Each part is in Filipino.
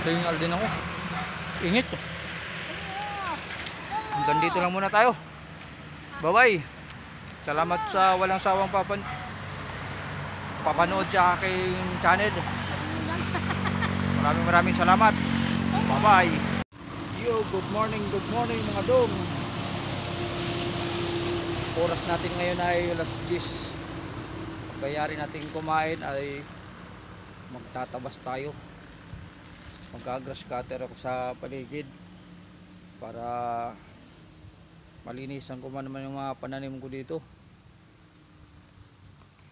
Tingal din ako. Init. Hanggang dito lang muna tayo. Bye-bye. Salamat sa walang sawang papanood sa aking channel. Maraming salamat. Bye-bye. Yo, good morning mga dong. Oras natin ngayon ay alas 10. Pagkayari natin kumain ay magtatabas tayo. Mag-grass cutter ako sa paligid para malinisan ko man naman yung mga pananim ko dito.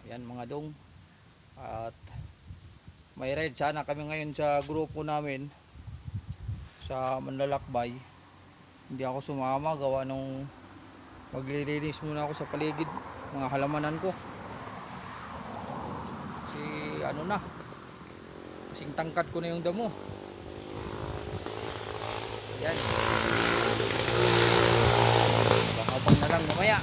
Ayan mga dong. At may ride sana kami ngayon sa grupo namin sa Manlalakbay. Hindi ako sumama gawa nung maglilinis muna ako sa paligid mga halamanan ko. Kasi ano na, kasing tangkad ko na yung damo. Yan. Abang na lang mamaya.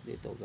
Dito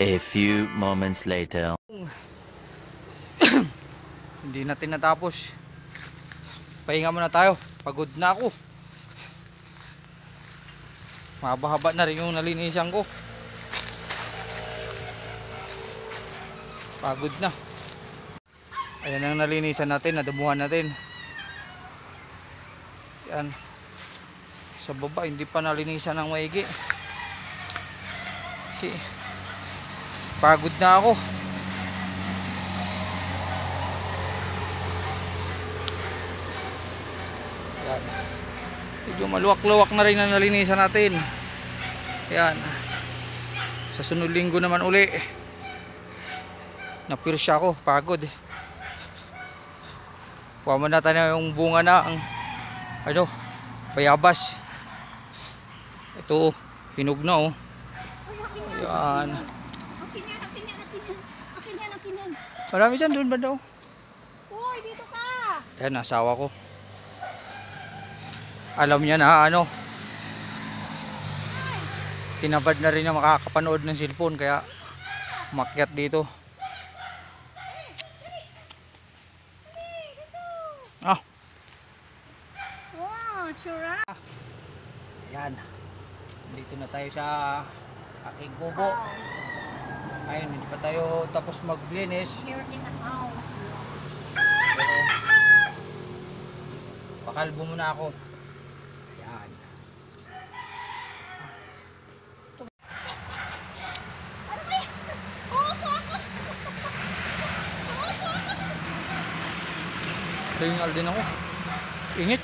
A few moments later. Hindi natin natapos. Pahinga muna tayo. Pagod na ako. Mahaba-haba na rin yung nalinisan ko. Pagod na. Ayan ang nalinisan natin, nadamuhan natin. Yan. Sa baba hindi pa nalinisan ng maigi. Kasi pagod na ako. Yan. Medyo maluwak-luwak na rin ang nalinisan natin. Yan. Sa sunod linggo naman uli. Napirsya ako, pagod. Kuha mo natin yung bunga na ang bayabas. Ito, hinog na oh. Ayan. Marami dyan, doon ba daw? Uy, dito ka! Ayan, asawa ko. Alam niya na tinabad na rin na makakapanood ng cellphone kaya umakyat dito. Ah. Wow, chura! Ayan. Dito na tayo sa aking kubo. Ayun, hindi pa tayo tapos maglinis. Here in the house. Pero pakalbo muna ako. Ayan. Tingal din ako. Init.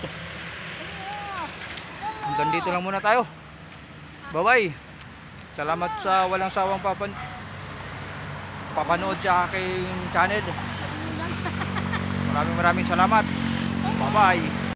Hanggang dito lang muna tayo. Bye-bye. Salamat sa walang sawang papanood sa aking channel. Maraming salamat. Bye-bye.